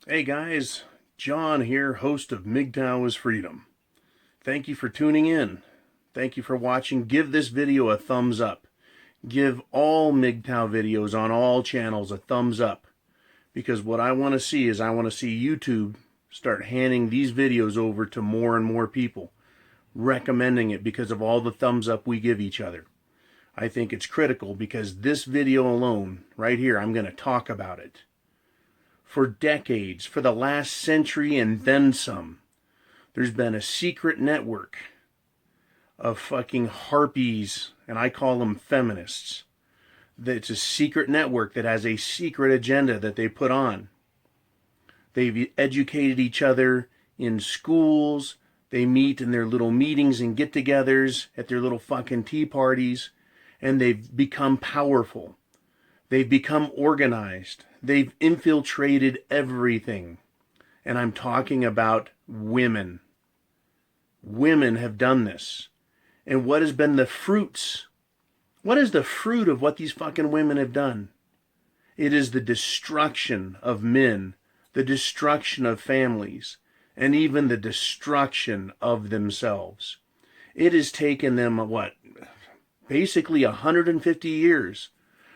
Hey guys, John here, host of MGTOW is Freedom. Thank you for tuning in. Thank you for watching. Give this video a thumbs up. Give all MGTOW videos on all channels a thumbs up. Because what I want to see is I want to see YouTube start handing these videos over to more and more people. Recommending it because of all the thumbs up we give each other. I think it's critical because this video alone, right here, I'm going to talk about it. For decades, for the last century and then some, there's been a secret network of fucking harpies, and I call them feminists. It's a secret network that has a secret agenda that they put on. They've educated each other in schools. They meet in their little meetings and get-togethers at their little fucking tea parties, and they've become powerful. They've become organized. They've infiltrated everything. And I'm talking about women. Women have done this. And what has been the fruits? What is the fruit of what these fucking women have done? It is the destruction of men, the destruction of families, and even the destruction of themselves. It has taken them, basically 150 years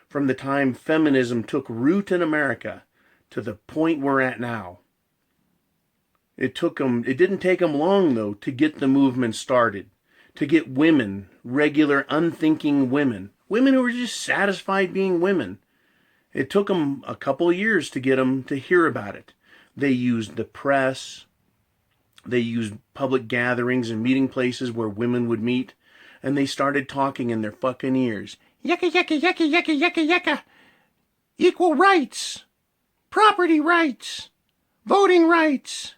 from the time feminism took root in America to the point we're at now. It didn't take them long, though, to get the movement started, to get women, regular, unthinking women who were just satisfied being women. It took them a couple of years to get them to hear about it. They used the press. They used public gatherings and meeting places where women would meet, and they started talking in their fucking ears. Yucca, yucca, yucca, yucca, yucca, yucca. Equal rights. Property rights. Voting rights.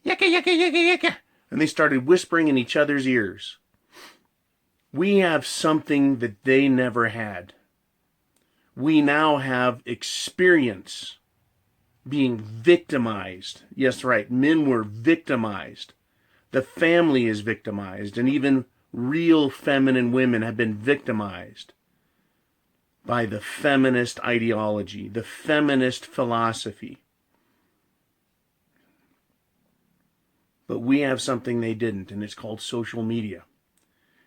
Yucca, yucca, yucca, yucca. And they started whispering in each other's ears. We have something that they never had. We now have experience being victimized. Yes, right. Men were victimized. The family is victimized, and even real feminine women have been victimized by the feminist ideology, the feminist philosophy. But we have something they didn't, and it's called social media.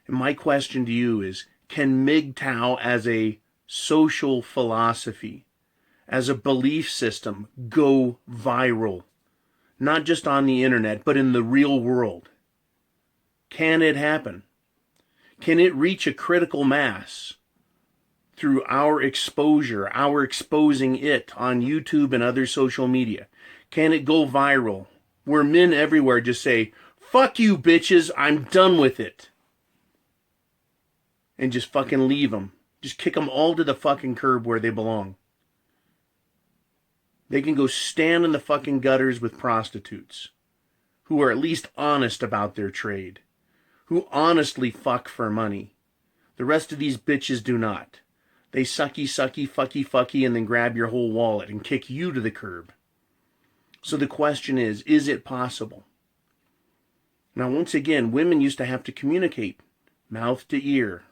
And my question to you is, can MGTOW as a social philosophy, as a belief system, go viral? Not just on the internet, but in the real world. Can it happen? Can it reach a critical mass through our exposure, our exposing it on YouTube and other social media? Can it go viral where men everywhere just say, fuck you bitches, I'm done with it, and just fucking leave them? Just kick them all to the fucking curb where they belong. They can go stand in the fucking gutters with prostitutes who are at least honest about their trade, who honestly fuck for money. The rest of these bitches do not. They sucky, sucky, fucky, fucky, and then grab your whole wallet and kick you to the curb. So the question is it possible? Now, once again, women used to have to communicate mouth to ear,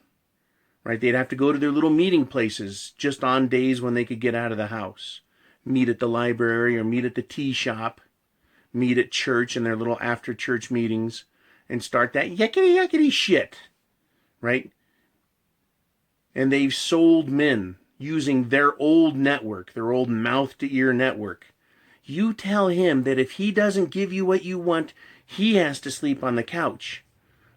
right? They'd have to go to their little meeting places just on days when they could get out of the house. Meet at the library or meet at the tea shop, meet at church in their little after-church meetings, and start that yuckity-yuckity shit, right? And they've sold men using their old network, their old mouth-to-ear network. You tell him that if he doesn't give you what you want, he has to sleep on the couch.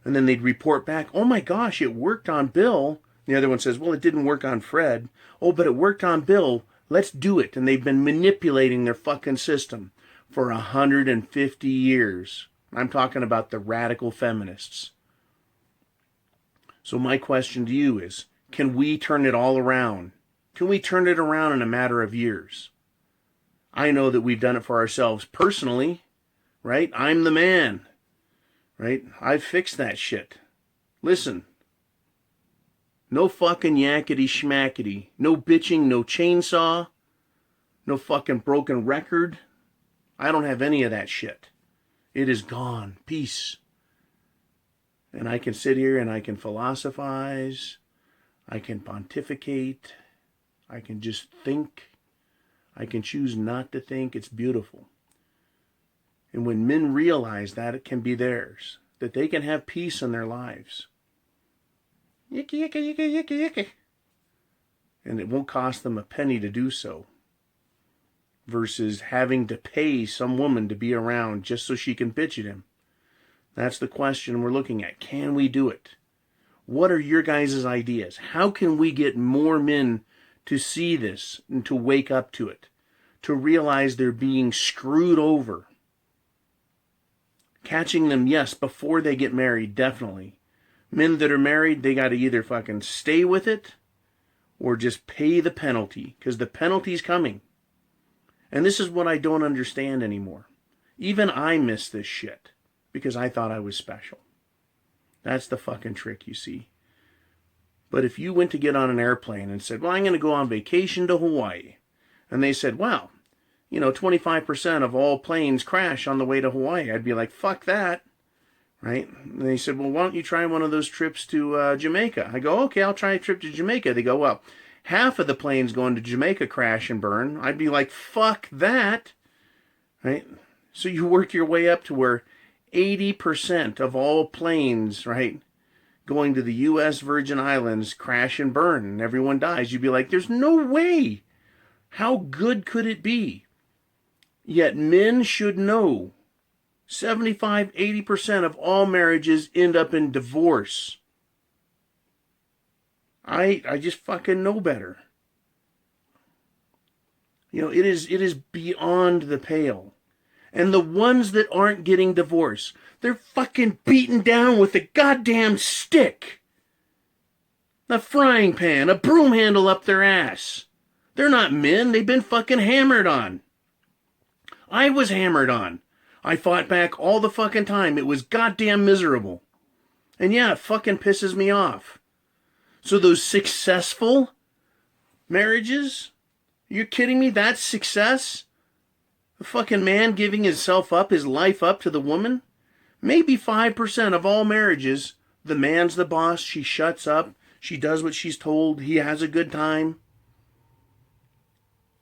And then they'd report back, oh my gosh, it worked on Bill. The other one says, well, it didn't work on Fred. Oh, but it worked on Bill. Let's do it. And they've been manipulating their fucking system for 150 years. I'm talking about the radical feminists. So my question to you is, can we turn it all around? Can we turn it around in a matter of years? I know that we've done it for ourselves personally, right? I'm the man, right? I've fixed that shit. Listen, no fucking yakety schmackety, no bitching, no chainsaw, no fucking broken record. I don't have any of that shit. It is gone. Peace. And I can sit here and I can philosophize. I can pontificate. I can just think. I can choose not to think it's beautiful. And when men realize that it can be theirs, that they can have peace in their lives, yicky, yicky, yicky, yicky, yicky, and it won't cost them a penny to do so, versus having to pay some woman to be around just so she can bitch at him. That's the question we're looking at. Can we do it? What are your guys' ideas? How can we get more men to see this and to wake up to it, to realize they're being screwed over? Catching them, yes, before they get married, definitely. Men that are married, they got to either fucking stay with it or just pay the penalty, because the penalty's coming. And this is what I don't understand anymore. Even I miss this shit because I thought I was special. That's the fucking trick, you see. But if you went to get on an airplane and said, well, I'm going to go on vacation to Hawaii, and they said, wow, 25% of all planes crash on the way to Hawaii, I'd be like, fuck that, right? And they said, well, why don't you try one of those trips to Jamaica? I go, okay, I'll try a trip to Jamaica. They go, well, half of the planes going to Jamaica crash and burn. I'd be like, fuck that, right? So you work your way up to where 80% of all planes, right, going to the U.S. Virgin Islands crash and burn and everyone dies. You'd be like, there's no way. How good could it be? Yet men should know 75-80% of all marriages end up in divorce. I just fucking know better. It is beyond the pale. And the ones that aren't getting divorced, they're fucking beaten down with a goddamn stick, a frying pan, a broom handle up their ass. They're not men. They've been fucking hammered on. I was hammered on. I fought back all the fucking time. It was goddamn miserable. And yeah, it fucking pisses me off. So those successful marriages, you're kidding me? That's success? A fucking man giving himself up, his life up to the woman? Maybe 5% of all marriages, the man's the boss, she shuts up, she does what she's told, he has a good time.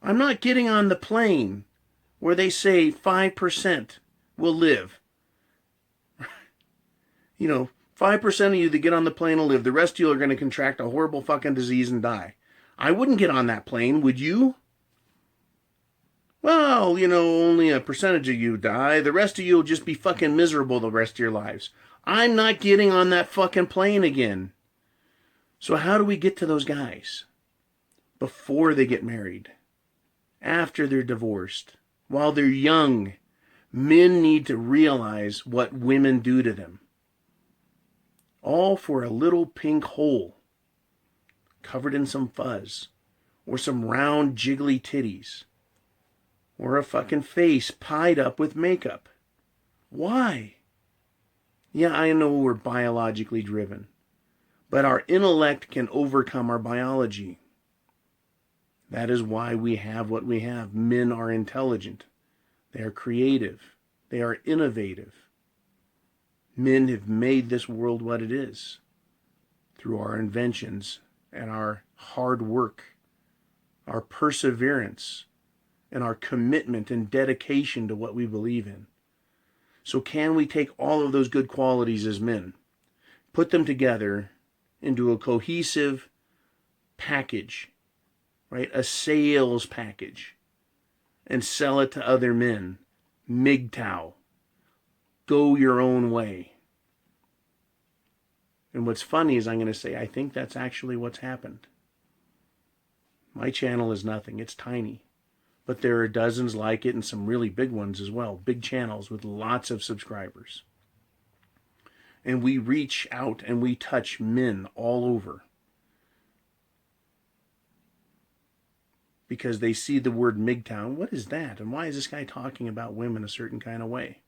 I'm not getting on the plane where they say 5% will live. 5% of you that get on the plane will live. The rest of you are going to contract a horrible fucking disease and die. I wouldn't get on that plane, would you? Well, only a percentage of you die. The rest of you will just be fucking miserable the rest of your lives. I'm not getting on that fucking plane again. So how do we get to those guys? Before they get married. After they're divorced. While they're young. Men need to realize what women do to them. All for a little pink hole. Covered in some fuzz. Or some round jiggly titties. Or a fucking face pied up with makeup. Why? Yeah, I know we're biologically driven. But our intellect can overcome our biology. That is why we have what we have. Men are intelligent. They are creative. They are innovative. Men have made this world what it is. Through our inventions and our hard work. Our perseverance. And our commitment and dedication to what we believe in. So can we take all of those good qualities as men, put them together into a cohesive package, right? A sales package, and sell it to other men. MGTOW. Go your own way. And what's funny is I'm going to say, I think that's actually what's happened. My channel is nothing. It's tiny. But there are dozens like it and some really big ones as well. Big channels with lots of subscribers. And we reach out and we touch men all over. Because they see the word MGTOW. What is that? And why is this guy talking about women a certain kind of way?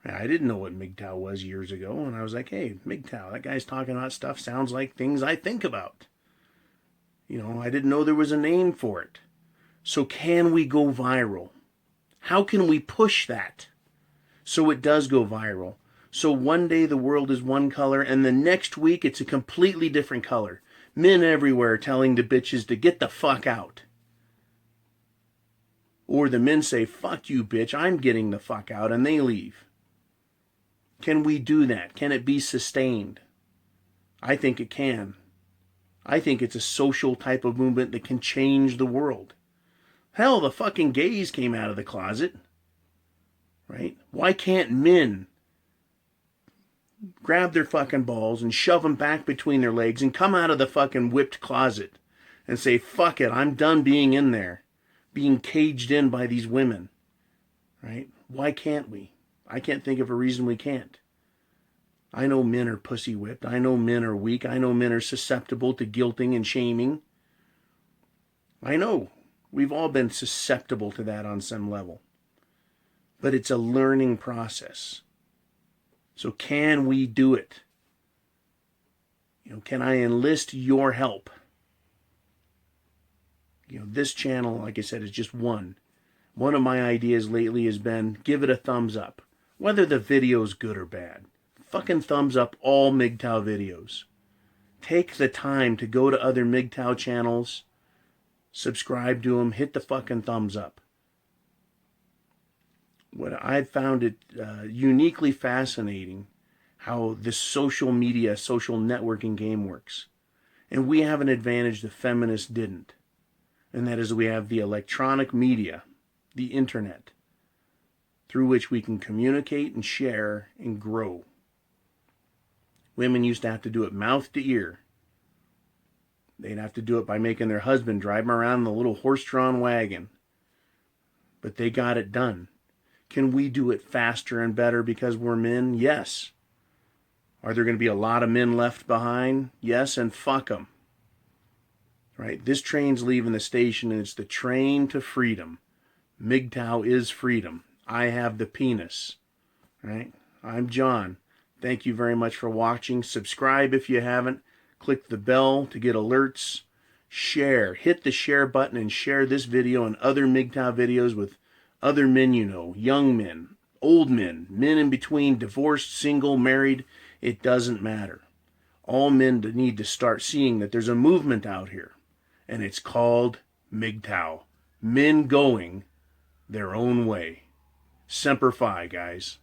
I didn't know what MGTOW was years ago. And I was like, hey, MGTOW, that guy's talking about stuff sounds like things I think about. I didn't know there was a name for it. So can we go viral? How can we push that so it does go viral? So one day the world is one color and the next week it's a completely different color. Men everywhere telling the bitches to get the fuck out. Or the men say, fuck you, bitch, I'm getting the fuck out, and they leave. Can we do that? Can it be sustained? I think it can. I think it's a social type of movement that can change the world. Hell, the fucking gays came out of the closet. Right? Why can't men grab their fucking balls and shove them back between their legs and come out of the fucking whipped closet and say, fuck it, I'm done being in there, being caged in by these women? Right? Why can't we? I can't think of a reason we can't. I know men are pussy whipped. I know men are weak. I know men are susceptible to guilting and shaming. I know. We've all been susceptible to that on some level. But it's a learning process. So can we do it? Can I enlist your help? This channel, like I said, is just one. One of my ideas lately has been, give it a thumbs up. Whether the video's good or bad. Fucking thumbs up all MGTOW videos. Take the time to go to other MGTOW channels, subscribe to them, hit the fucking thumbs up. What I've found it uniquely fascinating how this social media, social networking game works. And we have an advantage the feminists didn't. And that is we have the electronic media, the internet, through which we can communicate and share and grow. Women used to have to do it mouth to ear. They'd have to do it by making their husband drive them around in the little horse-drawn wagon. But they got it done. Can we do it faster and better because we're men? Yes. Are there going to be a lot of men left behind? Yes, and fuck them. Right? This train's leaving the station, and it's the train to freedom. MGTOW is freedom. I have the penis. Right? I'm John. Thank you very much for watching. Subscribe if you haven't. Click the bell to get alerts. Share. Hit the share button and share this video and other MGTOW videos with other men you know. Young men, old men, men in between, divorced, single, married. It doesn't matter. All men need to start seeing that there's a movement out here. And it's called MGTOW. Men going their own way. Semper Fi, guys.